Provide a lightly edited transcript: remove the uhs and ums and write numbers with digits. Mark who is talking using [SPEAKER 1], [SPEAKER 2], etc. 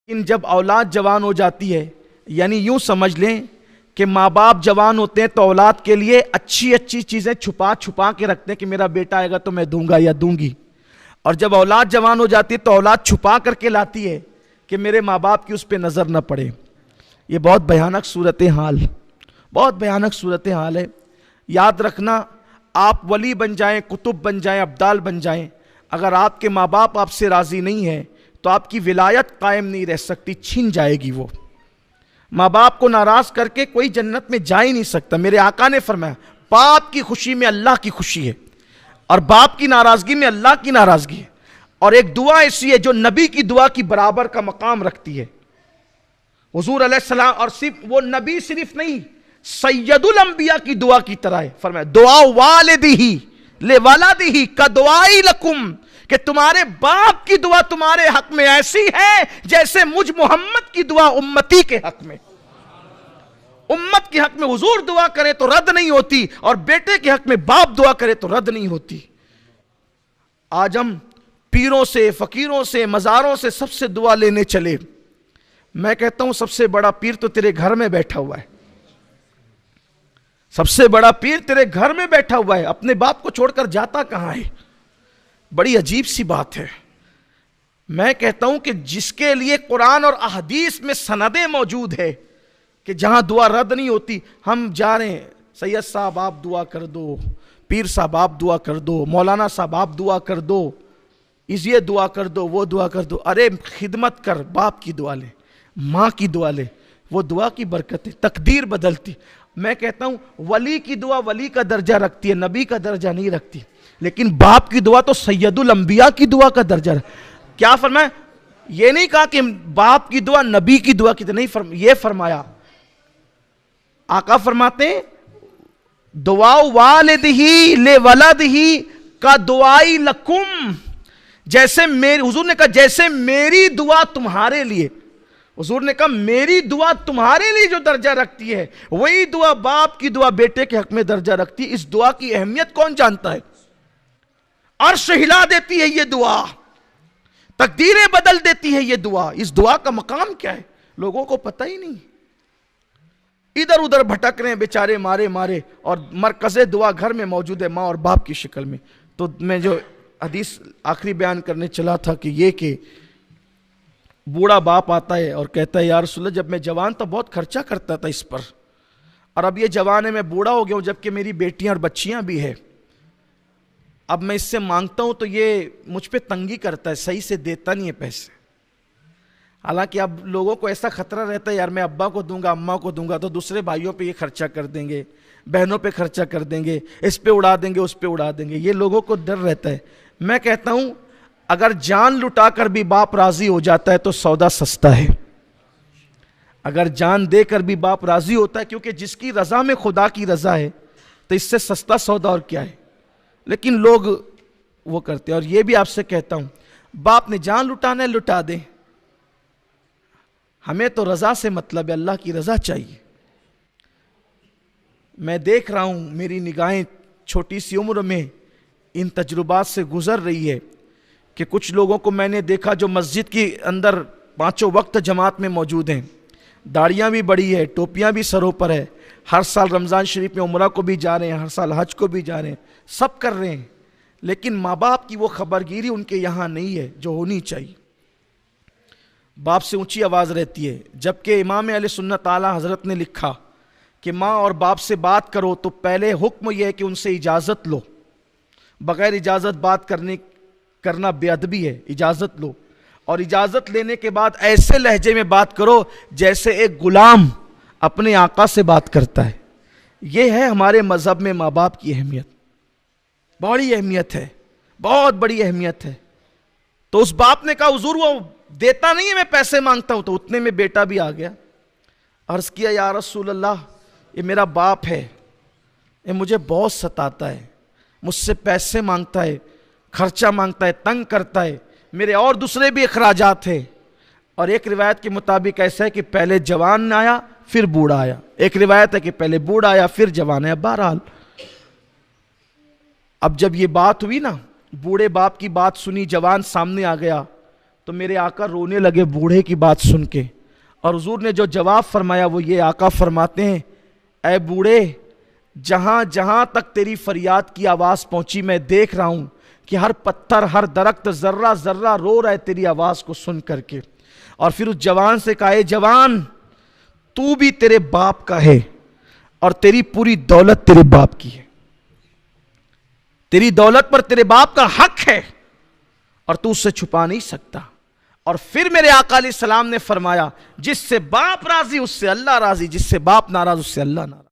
[SPEAKER 1] इन जब औलाद जवान हो जाती है, यानी यूं समझ लें कि माँ बाप जवान होते हैं तो औलाद के लिए अच्छी अच्छी चीजें छुपा छुपा के रखते हैं कि मेरा बेटा आएगा तो मैं दूंगा या दूंगी। और जब औलाद जवान हो जाती है तो औलाद छुपा करके लाती है कि मेरे माँ बाप की उस पर नजर न पड़े। ये बहुत भयानक सूरत हाल, बहुत भयानक सूरत हाल है। याद रखना, आप वली बन जाएं, कुतुब बन जाएं, अब्दाल बन जाएं, अगर आपके माँ बाप आपसे राजी नहीं है तो आपकी विलायत कायम नहीं रह सकती, छीन जाएगी। वो माँ बाप को नाराज करके कोई जन्नत में जा ही नहीं सकता। मेरे आका ने फरमाया, बाप की खुशी में अल्लाह की खुशी है और बाप की नाराजगी में अल्लाह की नाराजगी है। और एक दुआ ऐसी है जो नबी की दुआ की बराबर का मकाम रखती है। हुजूर अलैहिस्सलाम, और सिर्फ वो नबी सिर्फ नहीं, सैयदुल अंबिया की दुआ की तरह है। फरमाया, दुआ वालिदिही ले वालादिही का दुआई लकुम, कि तुम्हारे बाप की दुआ तुम्हारे हक में ऐसी है जैसे मुझ मोहम्मद की दुआ उम्मती के हक में। उम्मत के हक में हुजूर दुआ करे तो रद्द नहीं होती, और बेटे के हक में बाप दुआ करे तो रद्द नहीं होती। आज हम पीरों से, फकीरों से, मज़ारों से सबसे दुआ लेने चले। मैं कहता हूं सबसे बड़ा पीर तो तेरे घर में बैठा हुआ है। सबसे बड़ा पीर तेरे घर में बैठा हुआ है, अपने बाप को छोड़कर जाता कहां है। बड़ी अजीब सी बात है। मैं कहता हूं कि जिसके लिए कुरान और अहदीस में सनदें मौजूद है कि जहां दुआ रद्द नहीं होती, हम जा रहे हैं, सैयद साहब आप दुआ कर दो, पीर साहब आप दुआ कर दो, मौलाना साहब आप दुआ कर दो, ये दुआ कर दो, वो दुआ कर दो। अरे खिदमत कर, बाप की दुआ ले, माँ की दुआ ले, वो दुआ की बरकत है, तकदीर बदलती। मैं कहता हूं वली की दुआ वली का दर्जा रखती है, नबी का दर्जा नहीं रखती। लेकिन बाप की दुआ तो सैयदुल अंबिया की दुआ का दर्जा है। क्या फरमाया? ये नहीं कहा कि बाप की दुआ नबी की दुआ की तरह नहीं, ये फरमाया, आका फरमाते दुआ वालिदिही ले वलदिही का दुआई लकुम, जैसे मेरी, हुजूर ने कहा जैसे मेरी दुआ तुम्हारे लिए, हुजूर ने कहा मेरी दुआ तुम्हारे लिए जो दर्जा रखती है, वही दुआ बाप की दुआ बेटे के हक में दर्जा रखती है। इस दुआ की अहमियत कौन जानता है? अर्श हिला देती है ये दुआ, तकदीरें बदल देती है ये दुआ। इस दुआ का मकाम क्या है लोगों को पता ही नहीं। इधर उधर भटक रहे हैं बेचारे मारे मारे, और मरकज़े दुआ घर में मौजूद है, माँ और बाप की शक्ल में। तो मैं जो हदीस आखिरी बयान करने चला था कि ये कि बूढ़ा बाप आता है और कहता है, या रसूलल्लाह जब मैं जवान था बहुत खर्चा करता था इस पर, और अब ये जवान है, मैं बूढ़ा हो गया हूं, जबकि मेरी बेटियां और बच्चियां भी है। अब मैं इससे मांगता हूं तो ये मुझ पे तंगी करता है, सही से देता नहीं है पैसे। हालांकि अब लोगों को ऐसा खतरा रहता है, यार मैं अब्बा को दूंगा, अम्मा को दूंगा तो दूसरे भाइयों पे ये खर्चा कर देंगे, बहनों पे खर्चा कर देंगे, इस पे उड़ा देंगे, उस पे उड़ा देंगे, ये लोगों को डर रहता है। मैं कहता हूं अगर जान लुटाकर भी बाप राजी हो जाता है तो सौदा सस्ता है। अगर जान देकर भी बाप राजी होता है, क्योंकि जिसकी रजा में खुदा की रजा है, तो इससे सस्ता सौदा और क्या है। लेकिन लोग वो करते हैं। और ये भी आपसे कहता हूं, बाप ने जान लुटाना है लुटा दे, हमें तो रजा से मतलब है, अल्लाह की रजा चाहिए। मैं देख रहा हूं, मेरी निगाहें छोटी सी उम्र में इन तजुर्बात से गुजर रही है कि कुछ लोगों को मैंने देखा जो मस्जिद के अंदर पांचों वक्त जमात में मौजूद हैं, दाढ़ियाँ भी बड़ी है, टोपियाँ भी सरों पर है, हर साल रमज़ान शरीफ में उम्रा को भी जा रहे हैं, हर साल हज को भी जा रहे हैं, सब कर रहे हैं। लेकिन माँ बाप की वो खबरगिरी उनके यहाँ नहीं है जो होनी चाहिए। बाप से ऊंची आवाज़ रहती है, जबकि इमाम अहले सुन्नत आला हज़रत ने लिखा कि माँ और बाप से बात करो तो पहले हुक्म यह है कि उनसे इजाज़त लो, बग़ैर इजाज़त बात करना बेअदबी है, इजाज़त लो, और इजाज़त लेने के बाद ऐसे लहजे में बात करो जैसे एक गुलाम अपने आका से बात करता है। यह है हमारे मज़हब में माँ बाप की अहमियत, बड़ी अहमियत है, बहुत बड़ी अहमियत है। तो उस बाप ने कहा, हुजूर वो देता नहीं है, मैं पैसे मांगता हूं। तो उतने में बेटा भी आ गया, अर्ज़ किया, या रसूल अल्लाह ये मेरा बाप है, ये मुझे बहुत सताता है, मुझसे पैसे मांगता है, खर्चा मांगता है, तंग करता है, मेरे और दूसरे भी अखराजात हैं। और एक रिवायत के मुताबिक ऐसा है कि पहले जवान आया फिर बूढ़ा आया, एक रिवायत है कि पहले बूढ़ा आया फिर जवान आया। बहरहाल अब जब ये बात हुई ना, बूढ़े बाप की बात सुनी, जवान सामने आ गया, तो मेरे आका रोने लगे बूढ़े की बात सुन के। और हुजूर ने जो जवाब फरमाया वो ये, आका फरमाते हैं, ऐ बूढ़े, जहां जहां तक तेरी फरियाद की आवाज पहुंची मैं देख रहा हूं कि हर पत्थर हर दरख्त जर्रा जर्रा रो रहा है तेरी आवाज को सुन करके। और फिर उस जवान से कहा, जवान तू भी तेरे बाप का है और तेरी पूरी दौलत तेरे बाप की है, तेरी दौलत पर तेरे बाप का हक है और तू उससे छुपा नहीं सकता। और फिर मेरे आका अलैहिस्सलाम ने फरमाया, जिससे बाप राजी उससे अल्लाह राजी, जिससे बाप नाराज उससे अल्लाह नाराज।